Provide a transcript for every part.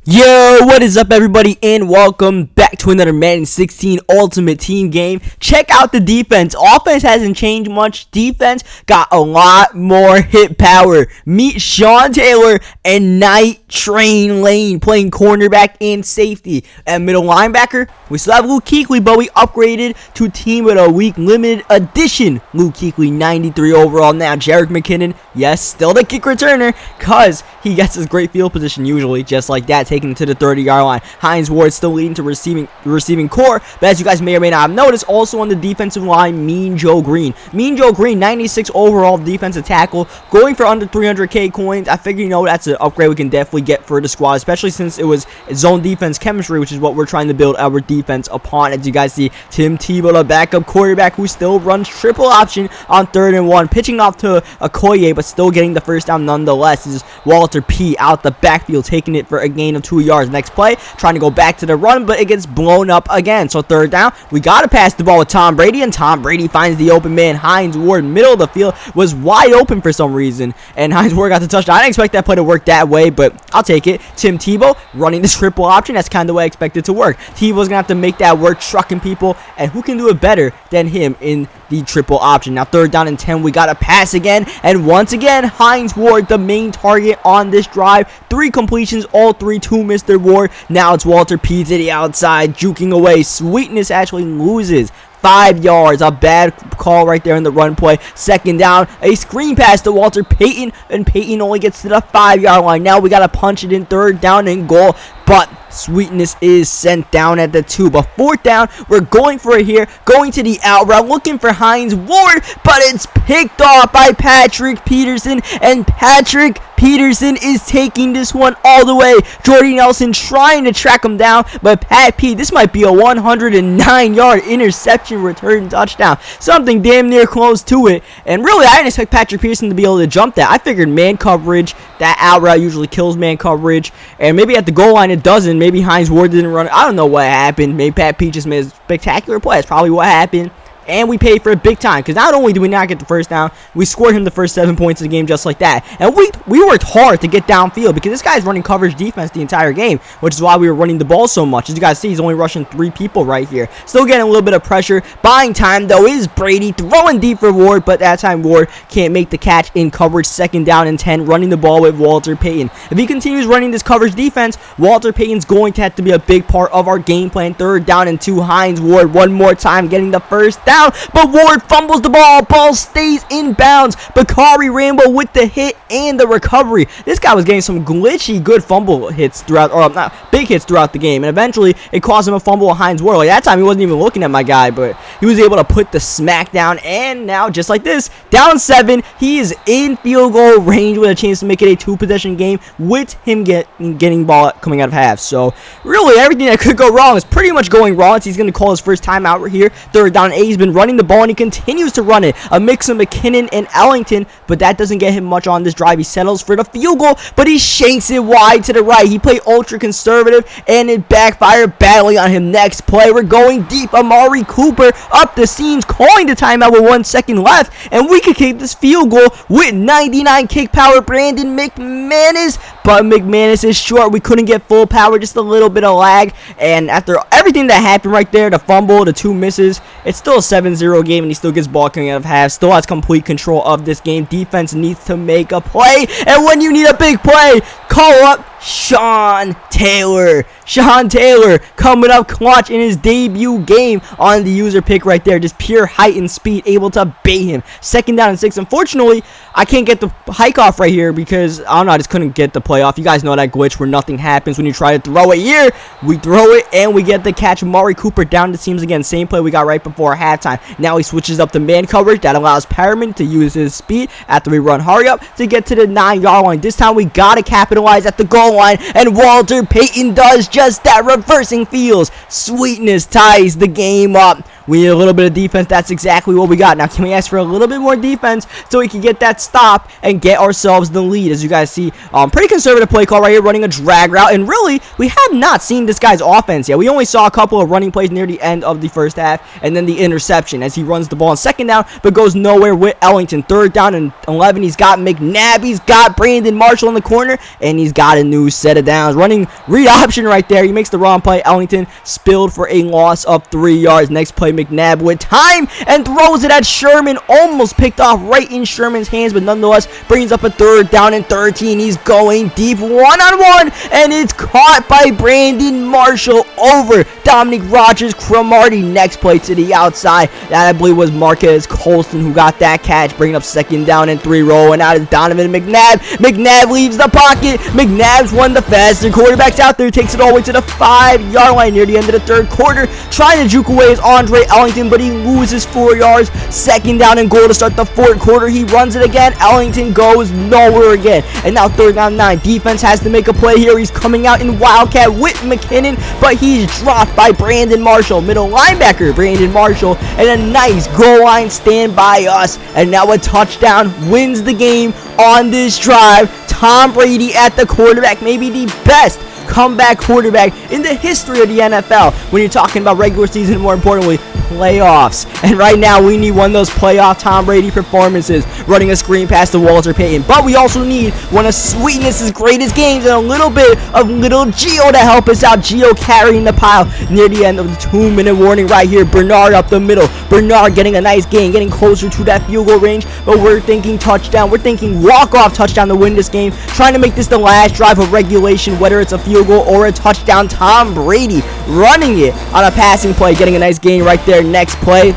Yo, what is up everybody, and welcome back to another Madden 16 Ultimate Team game. Check out the defense. Offense hasn't changed much. Defense got a lot more hit power. Meet Sean Taylor and Night Train Lane playing cornerback and safety. At middle linebacker, we still have Luke Kuechly, but we upgraded to Team of the Week Limited Edition Luke Kuechly, 93 overall. Now Jerick McKinnon, yes, still the kick returner, because he gets his great field position usually, just like that, taking it to the 30-yard line. Hines Ward still leading to receiving core, but as you guys may or may not have noticed, also on the defensive line, Mean Joe Green. Mean Joe Green, 96 overall defensive tackle, going for under 300k coins. I figure, that's an upgrade we can definitely get for the squad, especially since it was zone defense chemistry, which is what we're trying to build our defense upon. As you guys see, Tim Tebow, the backup quarterback, who still runs triple option on 3rd and 1, pitching off to Okoye, but still getting the first down nonetheless. This is Walter P. out the backfield, taking it for a gain of 2 yards. Next play, trying to go back to the run, but it gets blown up again. So 3rd down, we got to pass the ball with Tom Brady, and Tom Brady finds the open man. Hines Ward, middle of the field, was wide open for some reason, and Hines Ward got the touchdown. I didn't expect that play to work that way, but I'll take it. Tim Tebow running the triple option. That's kind of the way I expected it to work. Tebow's going to have to make that work, trucking people, and who can do it better than him in the triple option? Now 3rd down and 10, we got to pass again, and once again, Hines Ward, the main target on this drive. 3 completions, all 3 to Mr. Ward. Now it's Walter P. to the outside, juking away. Sweetness actually loses 5 yards. A bad call right there in the run play. 2nd down, a screen pass to Walter Payton, and Payton only gets to the 5-yard line. Now we got to punch it in 3rd down and goal, but Sweetness is sent down at the 2. But 4th down, we're going for it here, going to the out route, looking for Hines Ward, but it's picked off by Patrick Peterson, and Patrick Peterson is taking this one all the way. Jordy Nelson trying to track him down, but Pat P, this might be a 109-yard interception return touchdown. Something damn near close to it. And really, I didn't expect Patrick Peterson to be able to jump that. I figured man coverage, that out route usually kills man coverage, and maybe at the goal line it doesn't. Maybe Hines Ward didn't run it. I don't know what happened. Maybe Pat P just made a spectacular play. That's probably what happened. And we paid for it big time, because not only do we not get the first down, we scored him the first 7 points of the game just like that. And we worked hard to get downfield, because this guy's running coverage defense the entire game, which is why we were running the ball so much. As you guys see, he's only rushing 3 people right here. Still getting a little bit of pressure. Buying time, though, is Brady throwing deep for Ward, but that time Ward can't make the catch in coverage. 2nd down and 10, running the ball with Walter Payton. If he continues running this coverage defense, Walter Payton's going to have to be a big part of our game plan. 3rd down and 2, Hines Ward one more time getting the first down, but Ward fumbles the ball stays in bounds. Bakari Rambo with the hit and the recovery. This guy was getting some glitchy good fumble hits throughout, or not big hits throughout the game, and eventually it caused him a fumble with Hines Ward. Like that time he wasn't even looking at my guy, but he was able to put the smack down, and now just like this, down 7, he is in field goal range with a chance to make it a 2-possession game with him getting ball coming out of half. So really everything that could go wrong is pretty much going wrong. He's going to call his first time out right here. 3rd down and 8, he's been running the ball, and he continues to run it. A mix of McKinnon and Ellington, but that doesn't get him much on this drive. He settles for the field goal, but he shanks it wide to the right. He played ultra conservative, and it backfired badly on him. Next play, we're going deep. Amari Cooper up the seams, calling the timeout with 1 second left, and we could kick this field goal with 99 kick power. Brandon McManus, but McManus is short. We couldn't get full power, just a little bit of lag, and after everything that happened right there, the fumble, the 2 misses, it's still a 7-0 game, and he still gets ball coming out of half. Still has complete control of this game. Defense needs to make a play, and when you need a big play, call up Sean Taylor. Sean Taylor coming up clutch in his debut game on the user pick right there. Just pure height and speed, able to bait him. 2nd down and 6. Unfortunately, I can't get the hike off right here because, I don't know, I just couldn't get the play off. You guys know that glitch where nothing happens when you try to throw it here. We throw it, and we get the catch. Amari Cooper down the seams again. Same play we got right before halftime. Now he switches up to man coverage. That allows Perriman to use his speed after we run hurry up to get to the 9-yard line. This time we got to capitalize at the goal line, and Walter Payton does just that, reversing fields. Sweetness ties the game up We need a little bit of defense. That's exactly what we got. Now, can we ask for a little bit more defense so we can get that stop and get ourselves the lead? As you guys see, pretty conservative play call right here, running a drag route. And really, we have not seen this guy's offense yet. We only saw a couple of running plays near the end of the first half, and then the interception as he runs the ball on second down, but goes nowhere with Ellington. Third down and 11. He's got McNabb. He's got Brandon Marshall in the corner, and he's got a new set of downs. Running read option right there. He makes the wrong play. Ellington spilled for a loss of 3 yards. Next play, McNabb with time and throws it at Sherman. Almost picked off right in Sherman's hands, but nonetheless brings up a third down and 13. He's going deep one-on-one, and it's caught by Brandon Marshall over Dominic Rodgers-Cromartie. Next play to the outside. That, I believe, was Marquez Colston who got that catch, bringing up second down and 3. Rolling out is Donovan McNabb. McNabb leaves the pocket. McNabb's one of the faster quarterbacks out there. Takes it all the way to the 5-yard line near the end of the third quarter. Trying to juke away is Andre Ellington, but he loses 4 yards. Second down and goal to start the fourth quarter. He runs it again. Ellington goes nowhere again. And now third down 9. Defense has to make a play here. He's coming out in Wildcat with McKinnon, but he's dropped by Brandon Marshall. Middle linebacker Brandon Marshall, and a nice goal line stand by us. And now a touchdown wins the game on this drive. Tom Brady at the quarterback, maybe the best comeback quarterback in the history of the NFL when you're talking about regular season and, more importantly, playoffs. And right now we need one of those playoff Tom Brady performances, running a screen pass to Walter Payton. But we also need one of Sweetness's greatest games and a little bit of little Gio to help us out. Gio carrying the pile near the end of the 2-minute warning right here. Bernard up the middle. Bernard getting a nice gain, getting closer to that field goal range, but we're thinking touchdown. We're thinking walk-off touchdown to win this game, trying to make this the last drive of regulation, whether it's a field goal or a touchdown. Tom Brady running it on a passing play, getting a nice gain right there. Next play,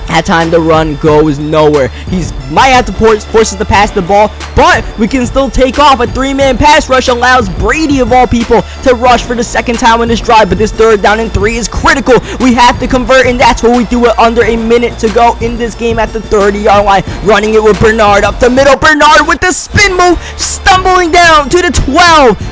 that time the run goes nowhere. He's might have to force us to pass the ball, but we can still take off. A 3-man pass rush allows Brady, of all people, to rush for the second time in this drive, but this third down and 3 is critical. We have to convert, and that's what we do with under a minute to go in this game at the 30-yard line. Running it with Bernard up the middle. Bernard with the spin move, stumbling down to the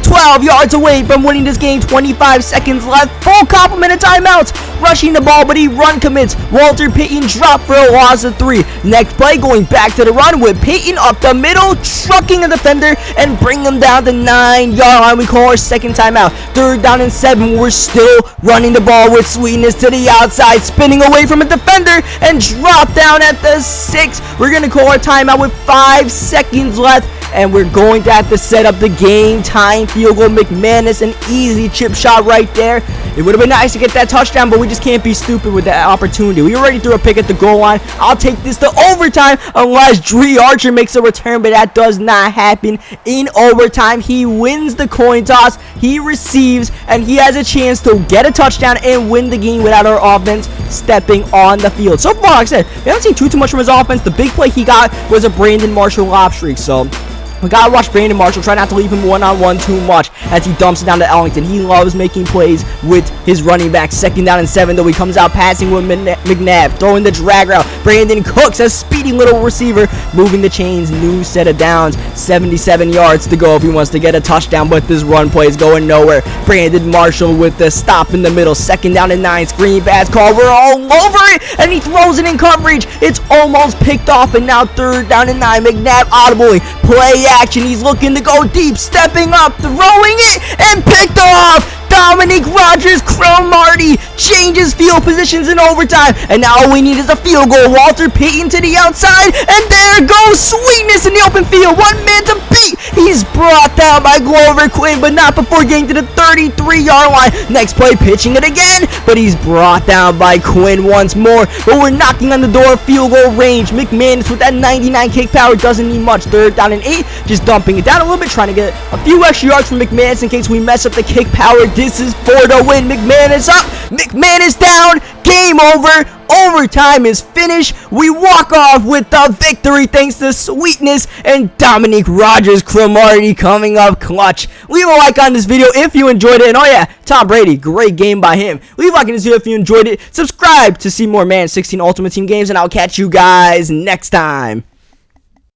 12 yards away from winning this game. 25 seconds left. Full complement of timeouts. Rushing the ball, but he run commits. Walter Payton dropped for a loss of 3. Next play, going back to the run with Payton up the middle, trucking a defender and bring him down the 9-yard line. We call our second timeout. Third down and 7. We're still running the ball with Sweetness to the outside, spinning away from a defender and drop down at the 6. We're going to call our timeout with 5 seconds left, and we're going to have to set up the game time field goal. McManus, an easy chip shot right there. It would have been nice to get that touchdown, but we just can't be stupid with that opportunity. We already threw a pick at the goal line. I'll take this to overtime unless Dree Archer makes a return, but that does not happen in overtime. He wins the coin toss, he receives, and he has a chance to get a touchdown and win the game without our offense stepping on the field. So far, like I said, we haven't seen too much from his offense. The big play he got was a Brandon Marshall lob streak, so we gotta watch Brandon Marshall. Try not to leave him one-on-one too much as he dumps it down to Ellington. He loves making plays with his running back. Second down and 7, though. He comes out passing with McNabb, throwing the drag route. Brandon Cooks, a speedy little receiver, moving the chains. New set of downs. 77 yards to go if he wants to get a touchdown, but this run play is going nowhere. Brandon Marshall with the stop in the middle. Second down and 9. Screen pass call. We're all over it, and he throws it in coverage. It's almost picked off, and now third down and 9. McNabb audibly play action. He's looking to go deep, stepping up, throwing it, and picked off. Dominic Rodgers-Cromartie changes field positions in overtime, and now all we need is a field goal. Walter Payton to the outside, and there goes Sweetness in the open field. One man to beat. He's brought down by Glover Quinn, but not before getting to the 33-yard line. Next play, pitching it again, but he's brought down by Quinn once more. But we're knocking on the door of field goal range. McManus with that 99 kick power doesn't need much. Third down and 8, just dumping it down a little bit, trying to get a few extra yards from McManus in case we mess up the kick power. This is for the win. McManus up, McManus down, game over. Overtime is finished. We walk off with the victory thanks to Sweetness and Dominic Rodgers-Cromartie coming up clutch. Leave a like on this video if you enjoyed it. And oh yeah, Tom Brady, great game by him. Leave a like on this video if you enjoyed it. Subscribe to see more Madden 16 Ultimate Team games, and I'll catch you guys next time.